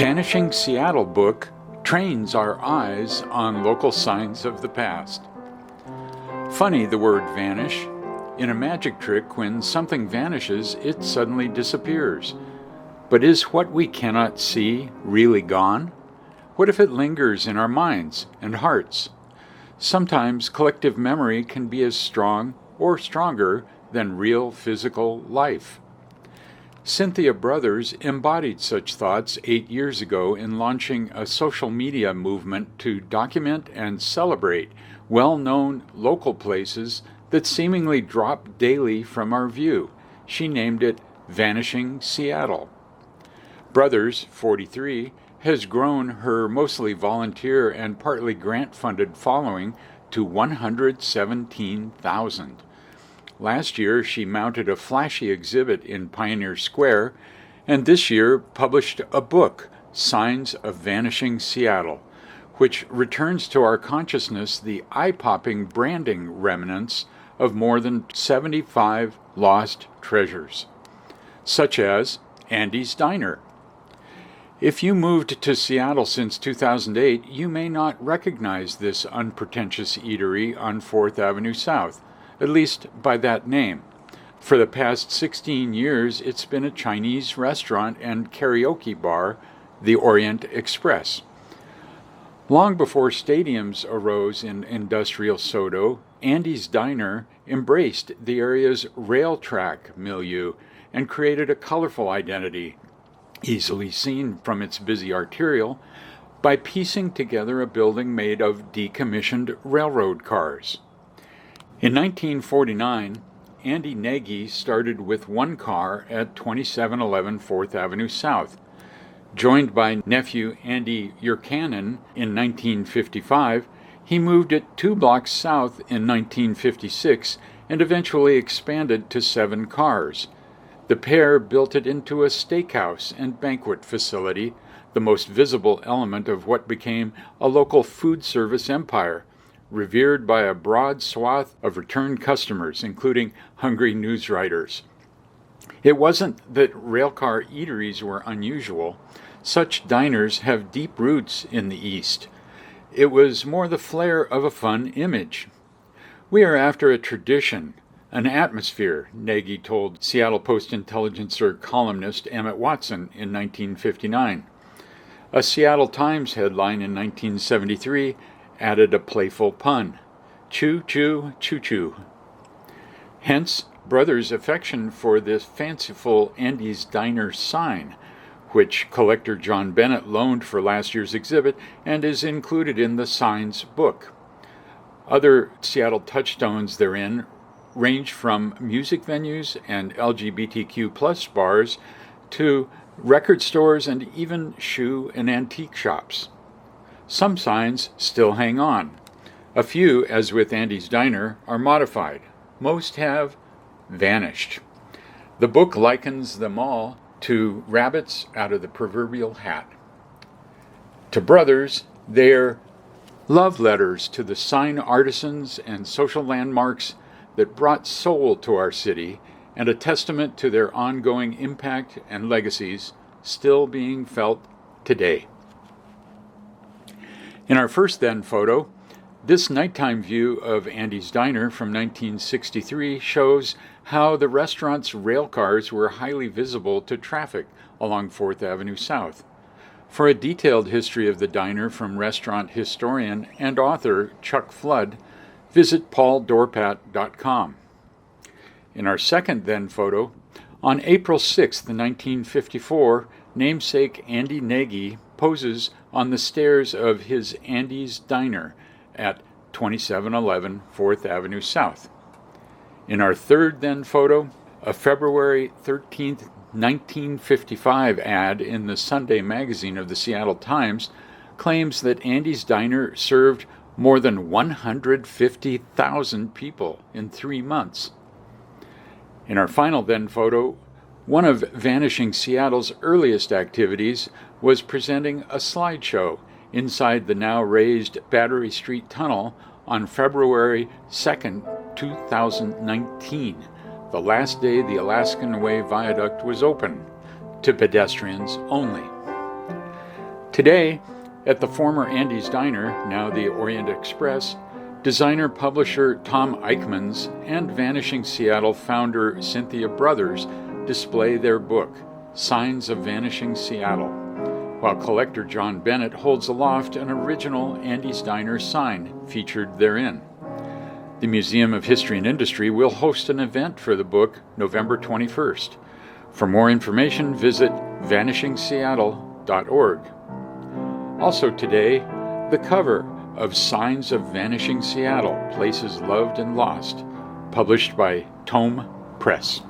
Vanishing Seattle book trains our eyes on local signs of the past. Funny, the word vanish. In a magic trick, when something vanishes, it suddenly disappears. But is what we cannot see really gone? What if it lingers in our minds and hearts? Sometimes collective memory can be as strong or stronger than real physical life. Cynthia Brothers embodied such thoughts 8 years ago in launching a social media movement to document and celebrate well-known local places that seemingly drop daily from our view. She named it Vanishing Seattle. Brothers, 43, has grown her mostly volunteer and partly grant-funded following to 117,000. Last year, she mounted a flashy exhibit in Pioneer Square, and this year published a book, Signs of Vanishing Seattle, which returns to our consciousness the eye-popping branding remnants of more than 75 lost treasures, such as Andy's Diner. If you moved to Seattle since 2008, you may not recognize this unpretentious eatery on 4th Avenue South, at least by that name. For the past 16 years, it's been a Chinese restaurant and karaoke bar, the Orient Express. Long before stadiums arose in industrial Sodo, Andy's Diner embraced the area's rail track milieu and created a colorful identity, easily seen from its busy arterial, by piecing together a building made of decommissioned railroad cars. In 1949, Andy Nagy started with one car at 2711 4th Avenue South. Joined by nephew Andy Yurkanin in 1955, he moved it 2 blocks south in 1956 and eventually expanded to 7 cars. The pair built it into a steakhouse and banquet facility, the most visible element of what became a local food service empire, revered by a broad swath of return customers, including hungry news writers. It wasn't that railcar eateries were unusual. Such diners have deep roots in the East. It was more the flair of a fun image. We are after a tradition, an atmosphere, Nagy told Seattle Post-Intelligencer columnist Emmett Watson in 1959. A Seattle Times headline in 1973 added a playful pun, choo-choo, choo-choo. Hence, Brothers' affection for this fanciful Andy's Diner sign, which collector John Bennett loaned for last year's exhibit and is included in the Signs book. Other Seattle touchstones therein range from music venues and LGBTQ+ bars to record stores and even shoe and antique shops. Some signs still hang on. A few, as with Andy's Diner, are modified. Most have vanished. The book likens them all to rabbits out of the proverbial hat. To Brothers, they're love letters to the sign artisans and social landmarks that brought soul to our city, and a testament to their ongoing impact and legacies still being felt today. In our first then photo, this nighttime view of Andy's Diner from 1963 shows how the restaurant's rail cars were highly visible to traffic along 4th Avenue South. For a detailed history of the diner from restaurant historian and author Chuck Flood, visit pauldorpat.com. In our second then photo, on April 6, 1954, namesake Andy Nagy poses on the stairs of his Andy's Diner at 2711 4th Avenue South. In our third then photo, a February 13, 1955 ad in the Sunday magazine of the Seattle Times claims that Andy's Diner served more than 150,000 people in 3 months. In our final then photo, one of Vanishing Seattle's earliest activities was presenting a slideshow inside the now raised Battery Street Tunnel on February 2, 2019, the last day the Alaskan Way Viaduct was open, to pedestrians only. Today, at the former Andy's Diner, now the Orient Express, designer-publisher Tom Eichmann's and Vanishing Seattle founder Cynthia Brothers display their book, Signs of Vanishing Seattle, while collector John Bennett holds aloft an original Andy's Diner sign featured therein. The Museum of History and Industry will host an event for the book November 21st. For more information, visit vanishingseattle.org. Also today, the cover of Signs of Vanishing Seattle, Places Loved and Lost, published by Tome Press.